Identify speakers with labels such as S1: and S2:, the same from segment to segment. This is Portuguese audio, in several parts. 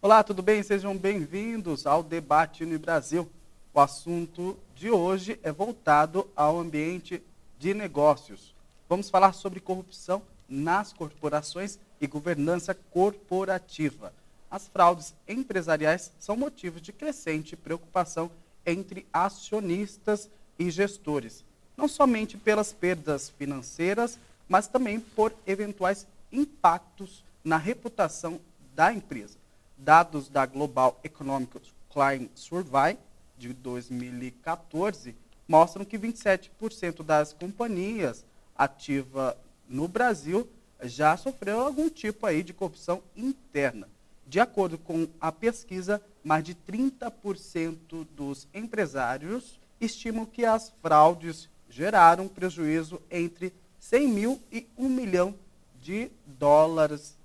S1: Olá, tudo bem? Sejam bem-vindos ao Debate no Brasil. O assunto de hoje é voltado ao ambiente de negócios. Vamos falar sobre corrupção nas corporações e governança corporativa. As fraudes empresariais são motivos de crescente preocupação entre acionistas e gestores, não somente pelas perdas financeiras, mas também por eventuais impactos na reputação da empresa. Dados da Global Economic Climate Survey de 2014 mostram que 27% das companhias ativas no Brasil já sofreu algum tipo aí de corrupção interna. De acordo com a pesquisa, mais de 30% dos empresários estimam que as fraudes geraram prejuízo entre 100 mil e 1 milhão de dólares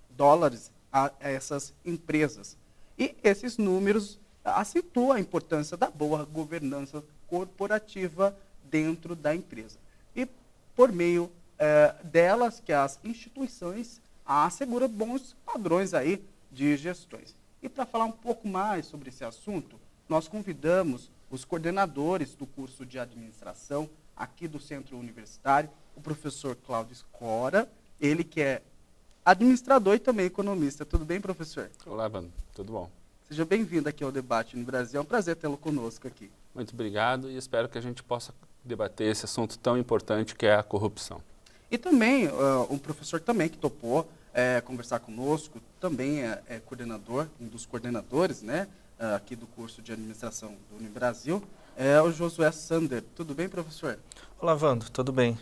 S1: a essas empresas. E esses números acentuam a importância da boa governança corporativa dentro da empresa. E por meio delas que as instituições asseguram bons padrões aí de gestões. E para falar um pouco mais sobre esse assunto, nós convidamos os coordenadores do curso de administração aqui do Centro Universitário, o professor Cláudio Scora, ele que é administrador e também economista. Tudo bem, professor?
S2: Olá, Vando. Tudo bom?
S1: Seja bem-vindo aqui ao Debate no Brasil. É um prazer tê-lo conosco aqui.
S2: Muito obrigado e espero que a gente possa debater esse assunto tão importante que é a corrupção.
S1: E também, um professor também que topou conversar conosco, também é coordenador, um dos coordenadores, né, aqui do curso de administração do Unibrasil, é o Josué Sander. Tudo bem, professor?
S3: Olá, Vando. Tudo bem?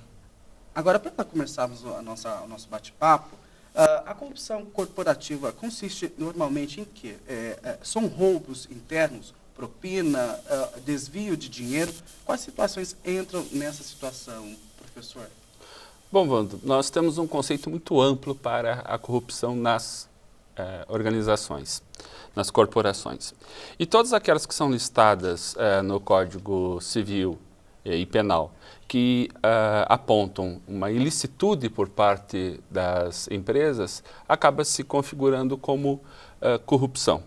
S1: Agora, para começarmos o nosso bate-papo, a corrupção corporativa consiste normalmente em quê? São roubos internos, propina, desvio de dinheiro? Quais situações entram nessa situação, professor?
S2: Bom, Vando, nós temos um conceito muito amplo para a corrupção nas organizações, nas corporações. E todas aquelas que são listadas no Código Civil e Penal, que apontam uma ilicitude por parte das empresas, acaba se configurando como corrupção.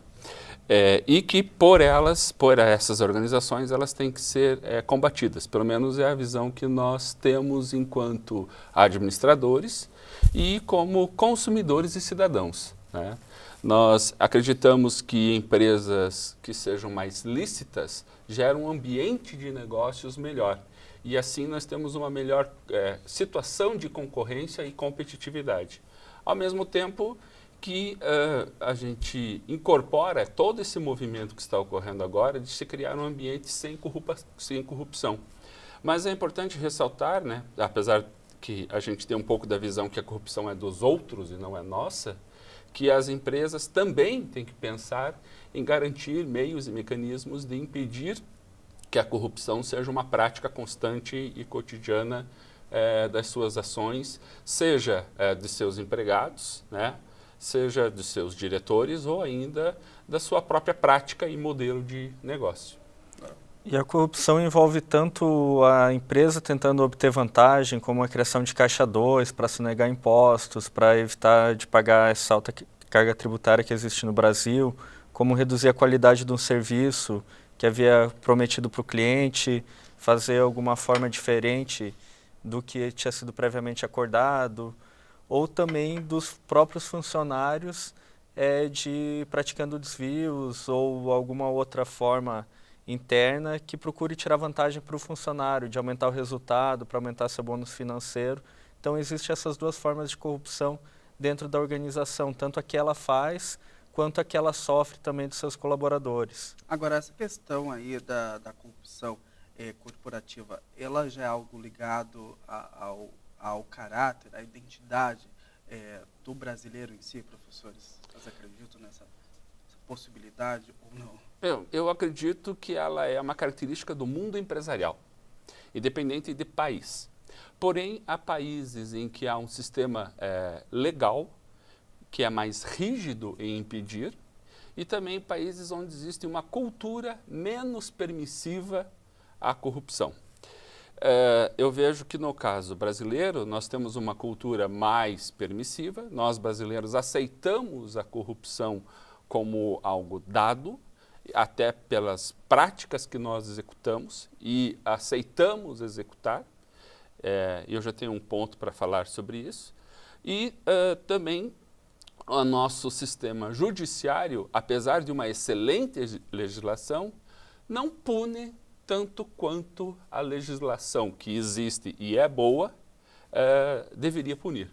S2: E que por essas organizações, elas têm que ser combatidas. Pelo menos é a visão que nós temos enquanto administradores e como consumidores e cidadãos, né? Nós acreditamos que empresas que sejam mais lícitas geram um ambiente de negócios melhor. E assim nós temos uma melhor situação de concorrência e competitividade. Ao mesmo tempo que a gente incorpora todo esse movimento que está ocorrendo agora de se criar um ambiente sem corrupção. Mas é importante ressaltar, né, apesar que a gente tem um pouco da visão que a corrupção é dos outros e não é nossa, que as empresas também têm que pensar em garantir meios e mecanismos de impedir que a corrupção seja uma prática constante e cotidiana das suas ações, seja de seus empregados, né, seja de seus diretores ou ainda da sua própria prática e modelo de negócio.
S3: E a corrupção envolve tanto a empresa tentando obter vantagem, como a criação de caixa 2 para sonegar impostos, para evitar de pagar essa alta carga tributária que existe no Brasil, como reduzir a qualidade de um serviço que havia prometido para o cliente, fazer alguma forma diferente do que tinha sido previamente acordado, ou também dos próprios funcionários praticando desvios ou alguma outra forma interna que procure tirar vantagem para o funcionário, de aumentar o resultado, para aumentar seu bônus financeiro. Então, existem essas duas formas de corrupção dentro da organização, tanto a que ela faz, quanto a que ela sofre também dos seus colaboradores.
S1: Agora, essa questão aí da corrupção corporativa, ela já é algo ligado ao caráter, à identidade do brasileiro em si, professores? Vocês acreditam nessa possibilidade ou não?
S2: Eu acredito que ela é uma característica do mundo empresarial, independente de país. Porém, há países em que há um sistema legal que é mais rígido em impedir e também países onde existe uma cultura menos permissiva à corrupção. Eu vejo que no caso brasileiro nós temos uma cultura mais permissiva, nós brasileiros aceitamos a corrupção como algo dado, até pelas práticas que nós executamos e aceitamos executar. Eu já tenho um ponto para falar sobre isso. E também o nosso sistema judiciário, apesar de uma excelente legislação, não pune tanto quanto a legislação que existe e é boa deveria punir.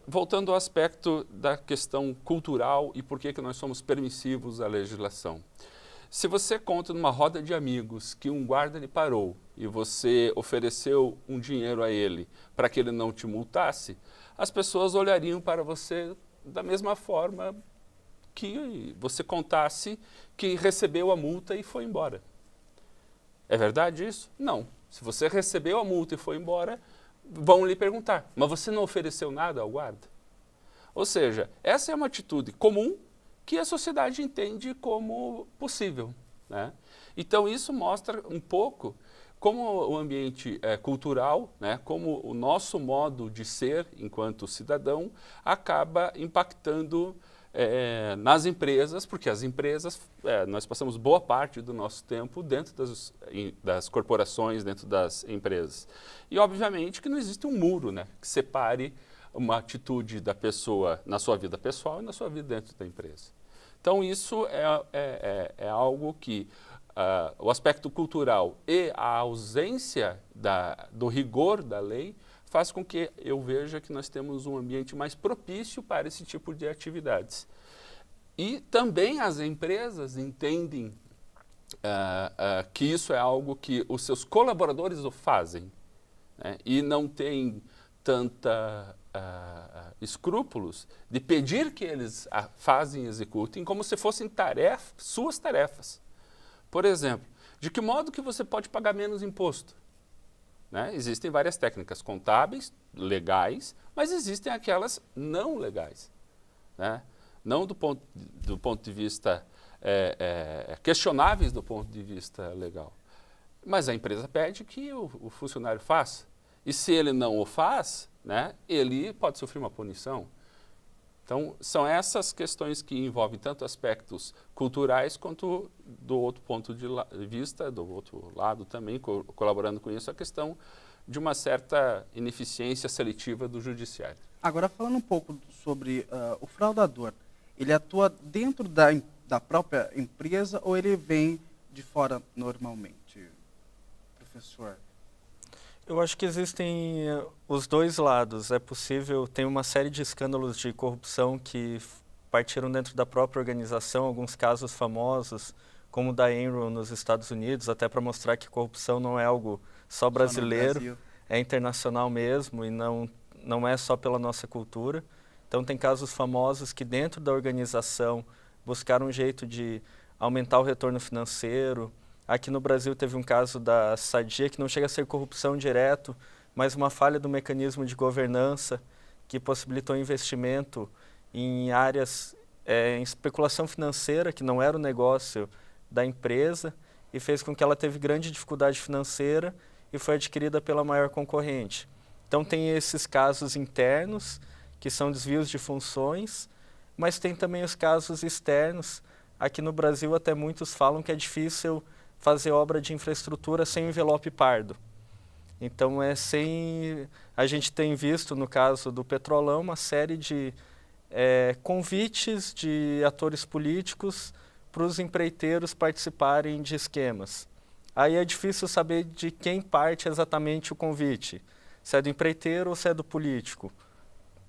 S2: Voltando ao aspecto da questão cultural e por que nós somos permissivos à legislação. Se você conta numa roda de amigos que um guarda lhe parou e você ofereceu um dinheiro a ele para que ele não te multasse, as pessoas olhariam para você da mesma forma que você contasse que recebeu a multa e foi embora. É verdade isso? Não. Se você recebeu a multa e foi embora, vão lhe perguntar, mas você não ofereceu nada ao guarda? Ou seja, essa é uma atitude comum que a sociedade entende como possível, né? Então isso mostra um pouco como o ambiente cultural, né, como o nosso modo de ser enquanto cidadão acaba impactando nas empresas, porque as empresas, nós passamos boa parte do nosso tempo dentro das corporações, dentro das empresas. E obviamente que não existe um muro, né, que separe uma atitude da pessoa na sua vida pessoal e na sua vida dentro da empresa. Então isso é algo que o aspecto cultural e a ausência do rigor da lei faz com que eu veja que nós temos um ambiente mais propício para esse tipo de atividades. E também as empresas entendem que isso é algo que os seus colaboradores o fazem, né? E não têm tanta escrúpulos de pedir que eles fazem e executem como se fossem suas tarefas. Por exemplo, de que modo que você pode pagar menos imposto? Né? Existem várias técnicas contábeis, legais, mas existem aquelas não legais, né? Não do ponto de vista questionáveis do ponto de vista legal. Mas a empresa pede que o funcionário faça. E se ele não o faz, né, ele pode sofrer uma punição. Então, são essas questões que envolvem tanto aspectos culturais quanto do outro ponto de vista, do outro lado também, colaborando com isso, a questão de uma certa ineficiência seletiva do judiciário.
S1: Agora, falando um pouco sobre o fraudador, ele atua dentro da própria empresa ou ele vem de fora normalmente, professor?
S3: Eu acho que existem os dois lados. É possível, tem uma série de escândalos de corrupção que partiram dentro da própria organização, alguns casos famosos, como o da Enron nos Estados Unidos, até para mostrar que corrupção não é algo só brasileiro, é internacional mesmo e não é só pela nossa cultura. Então tem casos famosos que dentro da organização buscaram um jeito de aumentar o retorno financeiro. Aqui no Brasil teve um caso da Sadia, que não chega a ser corrupção direto, mas uma falha do mecanismo de governança que possibilitou investimento em áreas, em especulação financeira, que não era o negócio da empresa, e fez com que ela teve grande dificuldade financeira e foi adquirida pela maior concorrente. Então tem esses casos internos, que são desvios de funções, mas tem também os casos externos. Aqui no Brasil até muitos falam que é difícil fazer obra de infraestrutura sem envelope pardo. Então a gente tem visto no caso do Petrolão uma série de convites de atores políticos para os empreiteiros participarem de esquemas. Aí é difícil saber de quem parte exatamente o convite, se é do empreiteiro ou se é do político.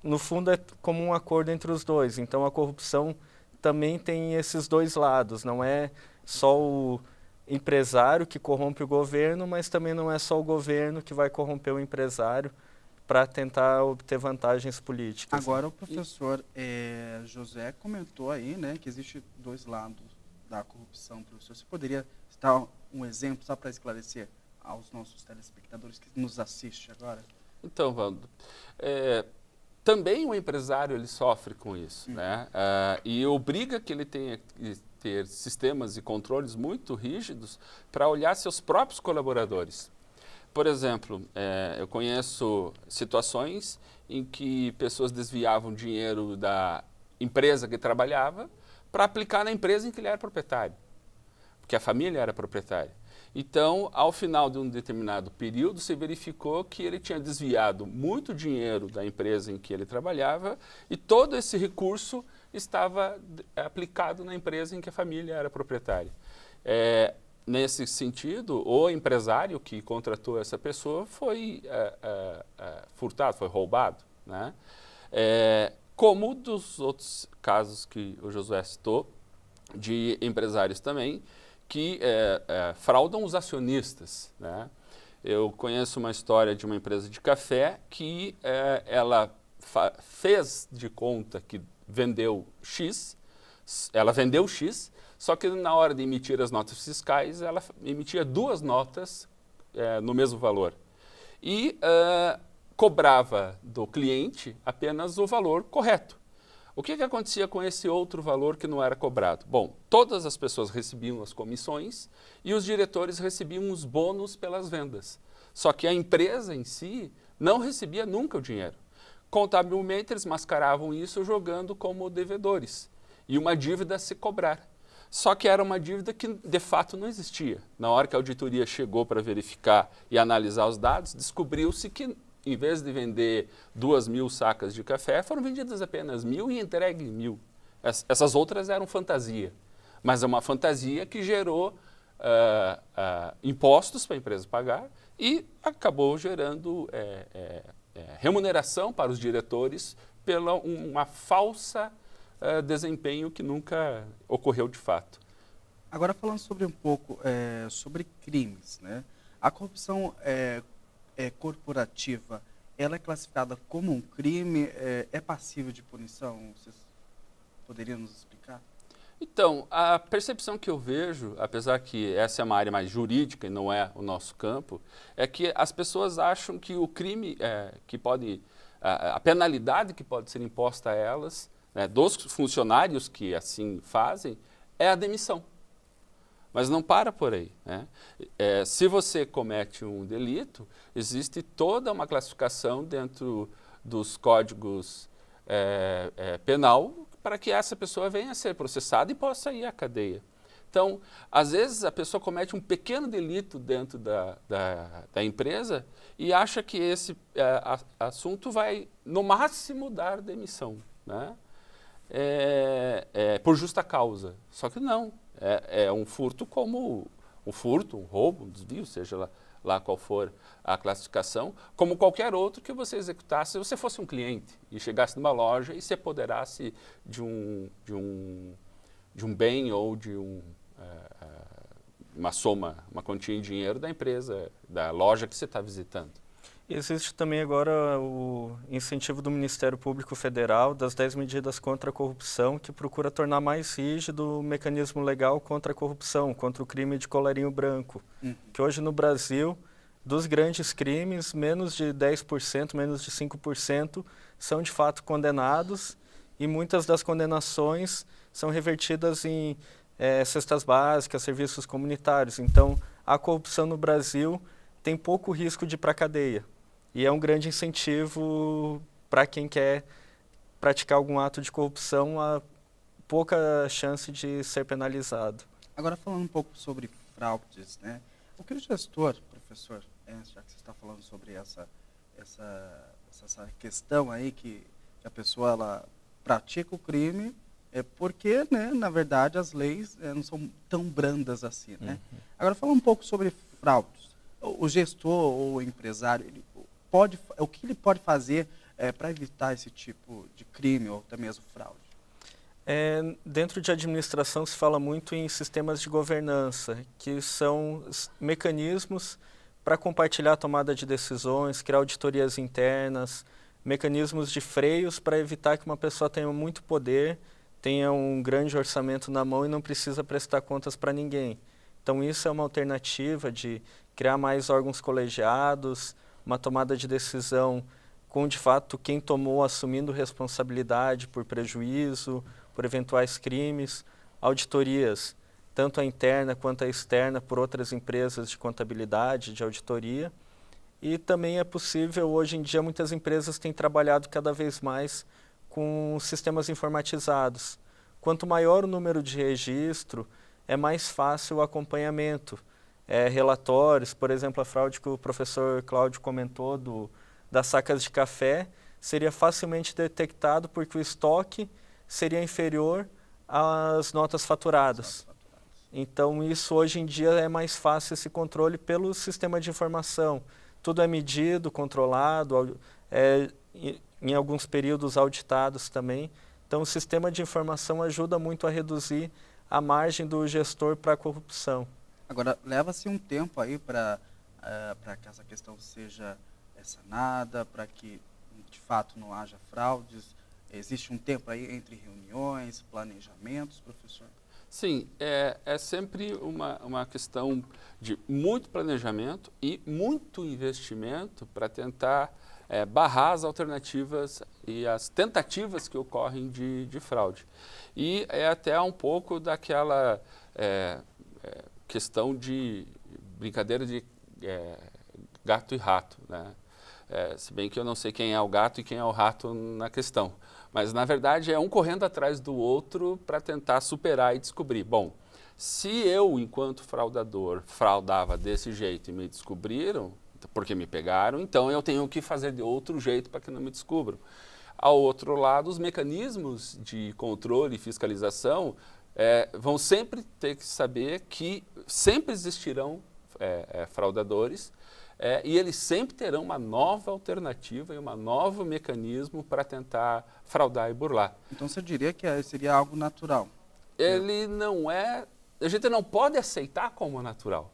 S3: No fundo é como um acordo entre os dois, então a corrupção também tem esses dois lados, não é só o empresário que corrompe o governo, mas também não é só o governo que vai corromper o empresário para tentar obter vantagens políticas.
S1: Agora o professor José comentou aí, né, que existe dois lados da corrupção, professor. Você poderia citar um exemplo só para esclarecer aos nossos telespectadores que nos assistem agora?
S2: Então, Valdo, também o empresário ele sofre com isso, né? E obriga que ele tenha que ter sistemas e controles muito rígidos para olhar seus próprios colaboradores. Por exemplo, eu conheço situações em que pessoas desviavam dinheiro da empresa que trabalhava para aplicar na empresa em que ele era proprietário, porque a família era proprietária. Então, ao final de um determinado período, se verificou que ele tinha desviado muito dinheiro da empresa em que ele trabalhava e todo esse recurso estava aplicado na empresa em que a família era proprietária. Nesse sentido, o empresário que contratou essa pessoa foi furtado, foi roubado, né? Como dos outros casos que o Josué citou, de empresários também, que fraudam os acionistas, né? Eu conheço uma história de uma empresa de café que ela fez de conta que vendeu X, ela vendeu X, só que na hora de emitir as notas fiscais, ela emitia 2 notas no mesmo valor. E cobrava do cliente apenas o valor correto. O que acontecia com esse outro valor que não era cobrado? Bom, todas as pessoas recebiam as comissões e os diretores recebiam os bônus pelas vendas. Só que a empresa em si não recebia nunca o dinheiro. Contabilmente, eles mascaravam isso jogando como devedores e uma dívida a se cobrar. Só que era uma dívida que de fato não existia. Na hora que a auditoria chegou para verificar e analisar os dados, descobriu-se que em vez de vender 2.000 sacas de café, foram vendidas apenas 1.000 e entregue 1.000. Essas outras eram fantasia, mas é uma fantasia que gerou impostos para a empresa pagar e acabou gerando remuneração para os diretores pela uma falsa desempenho que nunca ocorreu de fato.
S1: Agora falando sobre um pouco sobre crimes, né? A corrupção corporativa, ela é classificada como um crime, é passível de punição? Vocês poderiam nos explicar?
S2: Então, a percepção que eu vejo, apesar que essa é uma área mais jurídica e não é o nosso campo, é que as pessoas acham que o crime que pode, a penalidade que pode ser imposta a elas, né, dos funcionários que assim fazem, é a demissão. Mas não para por aí, né? Se você comete um delito, existe toda uma classificação dentro dos códigos penal para que essa pessoa venha a ser processada e possa ir à cadeia. Então, às vezes a pessoa comete um pequeno delito dentro da empresa e acha que esse assunto vai, no máximo, dar demissão, né? Por justa causa. Só que não. É um furto como um furto, um roubo, um desvio, seja lá qual for a classificação, como qualquer outro que você executasse se você fosse um cliente e chegasse numa loja e se apoderasse de um bem ou de uma soma, uma quantia em dinheiro da empresa, da loja que você está visitando.
S3: Existe também agora o incentivo do Ministério Público Federal das 10 medidas contra a corrupção, que procura tornar mais rígido o mecanismo legal contra a corrupção, contra o crime de colarinho branco. Que hoje no Brasil, dos grandes crimes, menos de 10%, menos de 5% são de fato condenados e muitas das condenações são revertidas em cestas básicas, serviços comunitários. Então, a corrupção no Brasil tem pouco risco de ir para a cadeia. E é um grande incentivo para quem quer praticar algum ato de corrupção, a pouca chance de ser penalizado.
S1: Agora falando um pouco sobre fraudes, né? O que o gestor, professor, já que você está falando sobre essa questão aí que a pessoa ela pratica o crime, porque, né, na verdade, as leis não são tão brandas assim, né? Agora falando um pouco sobre fraudes. O gestor ou o empresário, o que ele pode fazer para evitar esse tipo de crime ou até mesmo fraude?
S3: Dentro de administração se fala muito em sistemas de governança, que são mecanismos para compartilhar a tomada de decisões, criar auditorias internas, mecanismos de freios para evitar que uma pessoa tenha muito poder, tenha um grande orçamento na mão e não precisa prestar contas para ninguém. Então isso é uma alternativa de criar mais órgãos colegiados, uma tomada de decisão com, de fato, quem tomou assumindo responsabilidade por prejuízo, por eventuais crimes, auditorias, tanto a interna quanto a externa, por outras empresas de contabilidade, de auditoria. E também é possível, hoje em dia, muitas empresas têm trabalhado cada vez mais com sistemas informatizados, quanto maior o número de registro, é mais fácil o acompanhamento. Relatórios, por exemplo, a fraude que o professor Cláudio comentou das sacas de café, seria facilmente detectado porque o estoque seria inferior às notas faturadas. Então, isso hoje em dia é mais fácil esse controle pelo sistema de informação. Tudo é medido, controlado, em alguns períodos auditados também. Então, o sistema de informação ajuda muito a reduzir a margem do gestor para a corrupção.
S1: Agora, leva-se um tempo aí para que essa questão seja sanada, para que, de fato, não haja fraudes. Existe um tempo aí entre reuniões, planejamentos, professor?
S2: Sim, é sempre uma questão de muito planejamento e muito investimento para tentar barrar as alternativas e as tentativas que ocorrem de fraude. E é até um pouco daquela questão de brincadeira de gato e rato, né? Se bem que eu não sei quem é o gato e quem é o rato na questão. Mas, na verdade, é um correndo atrás do outro para tentar superar e descobrir. Bom, se eu, enquanto fraudador, fraudava desse jeito e me descobriram, porque me pegaram, então eu tenho que fazer de outro jeito para que não me descubram. Ao outro lado, os mecanismos de controle e fiscalização vão sempre ter que saber que sempre existirão fraudadores, e eles sempre terão uma nova alternativa e um novo mecanismo para tentar fraudar e burlar.
S1: Então você diria que seria algo natural?
S2: Ele não é... A gente não pode aceitar como natural,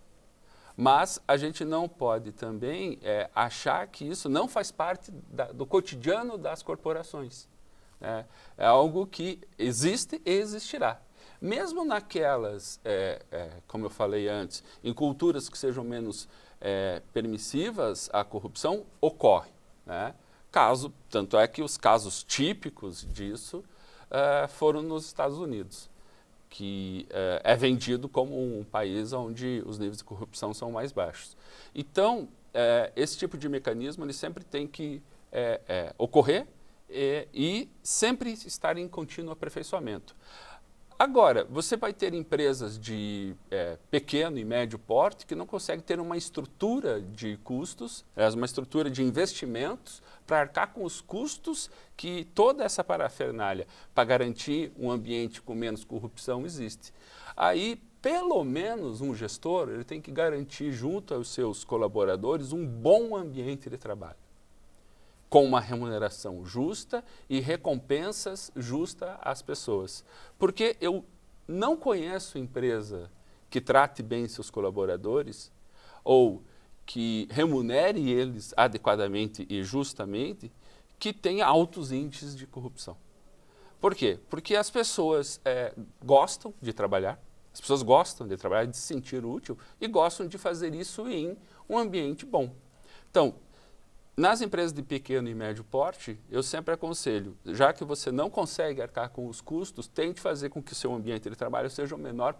S2: mas a gente não pode também achar que isso não faz parte do cotidiano das corporações. É algo que existe e existirá. Mesmo naquelas, como eu falei antes, em culturas que sejam menos permissivas, a corrupção ocorre, né? Tanto é que os casos típicos disso foram nos Estados Unidos, que é vendido como um país onde os níveis de corrupção são mais baixos. Então, esse tipo de mecanismo ele sempre tem que ocorrer e sempre estar em contínuo aperfeiçoamento. Agora, você vai ter empresas de pequeno e médio porte que não conseguem ter uma estrutura de custos, uma estrutura de investimentos para arcar com os custos que toda essa parafernália para garantir um ambiente com menos corrupção existe. Aí, pelo menos um gestor, ele tem que garantir junto aos seus colaboradores um bom ambiente de trabalho, com uma remuneração justa e recompensas justas às pessoas. Porque eu não conheço empresa que trate bem seus colaboradores ou que remunere eles adequadamente e justamente que tenha altos índices de corrupção. Por quê? Porque as pessoas gostam de trabalhar, as pessoas gostam de trabalhar, de se sentir útil e gostam de fazer isso em um ambiente bom. Então, nas empresas de pequeno e médio porte, eu sempre aconselho, já que você não consegue arcar com os custos, tente fazer com que o seu ambiente de trabalho seja o melhor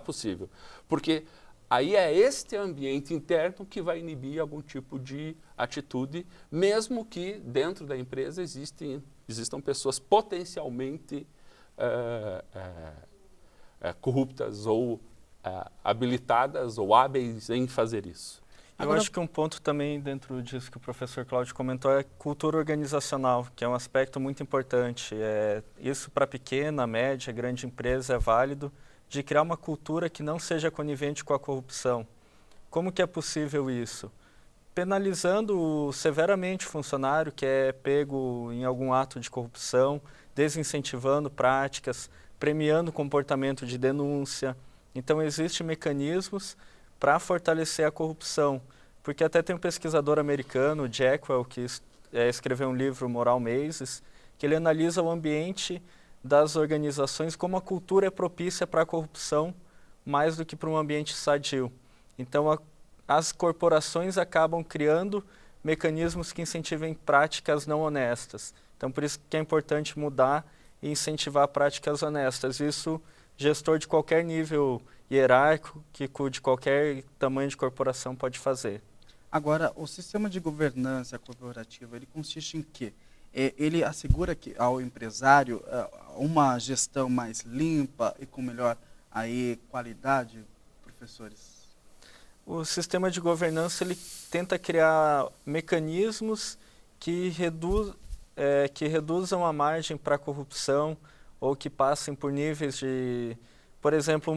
S2: possível, porque aí é este ambiente interno que vai inibir algum tipo de atitude, mesmo que dentro da empresa existam pessoas potencialmente corruptas ou habilitadas ou hábeis em fazer isso.
S3: Eu acho que um ponto também dentro disso que o professor Cláudio comentou é cultura organizacional, que é um aspecto muito importante. Isso para pequena, média, grande empresa é válido, de criar uma cultura que não seja conivente com a corrupção. Como que é possível isso? Penalizando severamente o funcionário que é pego em algum ato de corrupção, desincentivando práticas, premiando comportamento de denúncia. Então, existem mecanismos para fortalecer a corrupção. Porque até tem um pesquisador americano, Jackwell, que escreveu um livro, Moral Mazes, que ele analisa o ambiente das organizações, como a cultura é propícia para a corrupção, mais do que para um ambiente sadio. Então, as corporações acabam criando mecanismos que incentivem práticas não honestas. Então, por isso que é importante mudar e incentivar práticas honestas. Isso, gestor de qualquer nível hierárquico, de qualquer tamanho de corporação pode fazer.
S1: Agora, o sistema de governança corporativa, ele consiste em quê? ele assegura que ao empresário uma gestão mais limpa e com melhor aí qualidade, professores?
S3: O sistema de governança ele tenta criar mecanismos que reduzam a margem para a corrupção ou que passem por níveis de... Por exemplo,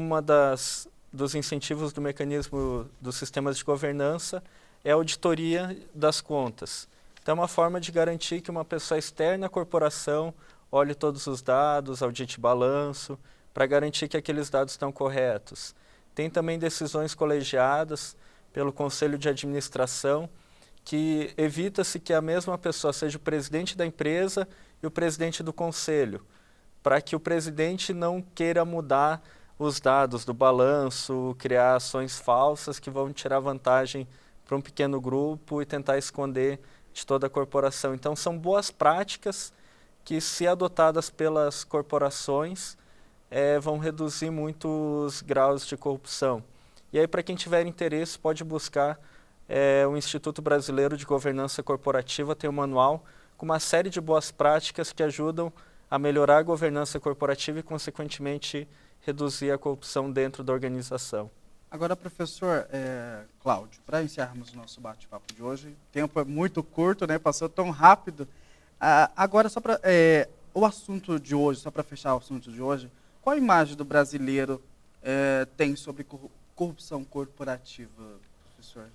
S3: dos incentivos do mecanismo dos sistemas de governança é a auditoria das contas. Então, é uma forma de garantir que uma pessoa externa à corporação olhe todos os dados, audite balanço, para garantir que aqueles dados estão corretos. Tem também decisões colegiadas pelo Conselho de Administração, que evita-se que a mesma pessoa seja o presidente da empresa e o presidente do conselho, para que o presidente não queira mudar os dados do balanço, criar ações falsas que vão tirar vantagem para um pequeno grupo e tentar esconder de toda a corporação. Então, são boas práticas que, se adotadas pelas corporações, vão reduzir muitos graus de corrupção. E aí, para quem tiver interesse, pode buscar o Instituto Brasileiro de Governança Corporativa, tem um manual com uma série de boas práticas que ajudam a melhorar a governança corporativa e, consequentemente, reduzir a corrupção dentro da organização.
S1: Agora, professor Cláudio, para encerrarmos o nosso bate-papo de hoje, o tempo é muito curto, né? Passou tão rápido. Agora, só para o assunto de hoje, só para fechar o assunto de hoje, qual a imagem do brasileiro tem sobre corrupção corporativa, professor?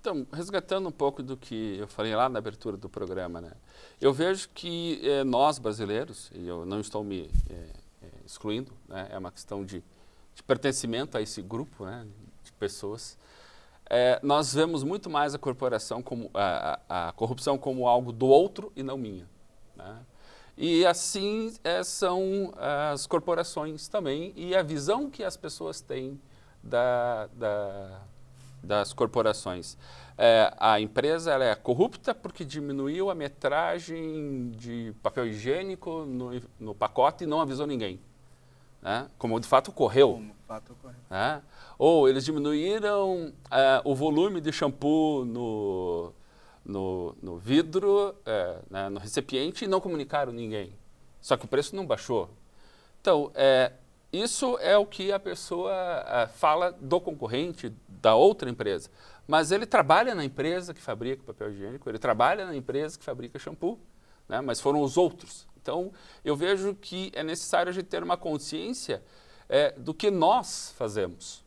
S2: Então, resgatando um pouco do que eu falei lá na abertura do programa, né? Eu vejo que nós, brasileiros, e eu não estou me excluindo, né? É uma questão de pertencimento a esse grupo, né, de pessoas, nós vemos muito mais a corporação como a corrupção como algo do outro e não minha, né? E assim são as corporações também e a visão que as pessoas têm das corporações. A empresa ela é corrupta porque diminuiu a metragem de papel higiênico no pacote e não avisou ninguém. Né? Como de fato ocorreu. Né? Ou eles diminuíram o volume de shampoo no vidro, né, no recipiente e não comunicaram ninguém. Só que o preço não baixou. Então, isso é o que a pessoa fala do concorrente, da outra empresa. Mas ele trabalha na empresa que fabrica papel higiênico, ele trabalha na empresa que fabrica shampoo, né? Mas foram os outros. Então, eu vejo que é necessário a gente ter uma consciência do que nós fazemos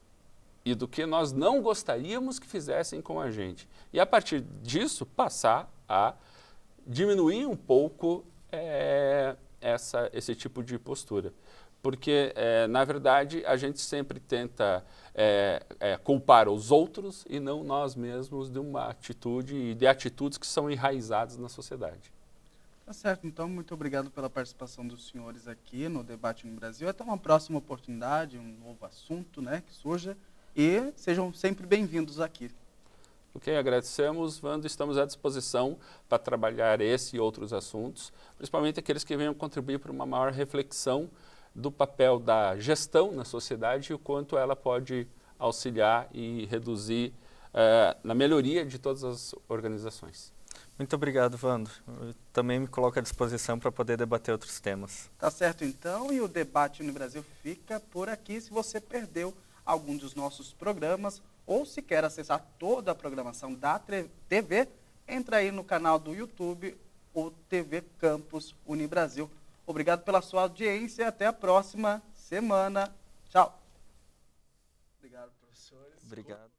S2: e do que nós não gostaríamos que fizessem com a gente. E, a partir disso, passar a diminuir um pouco esse tipo de postura. Porque, na verdade, a gente sempre tenta culpar os outros e não nós mesmos de uma atitude e de atitudes que são enraizadas na sociedade.
S1: Tá certo, então, muito obrigado pela participação dos senhores aqui no Debate no Brasil. Até uma próxima oportunidade, um novo assunto, né, que surja, e sejam sempre bem-vindos aqui.
S2: Ok, agradecemos, Wando, estamos à disposição para trabalhar esse e outros assuntos, principalmente aqueles que venham contribuir para uma maior reflexão do papel da gestão na sociedade e o quanto ela pode auxiliar e reduzir na melhoria de todas as organizações.
S3: Muito obrigado, Wando. Eu também me coloco à disposição para poder debater outros temas.
S1: Tá certo, então, e o Debate no Brasil fica por aqui. Se você perdeu algum dos nossos programas ou se quer acessar toda a programação da TV, entra aí no canal do YouTube, o TV Campus Unibrasil. Obrigado pela sua audiência. Até a próxima semana. Tchau. Obrigado, professores.
S3: Obrigado.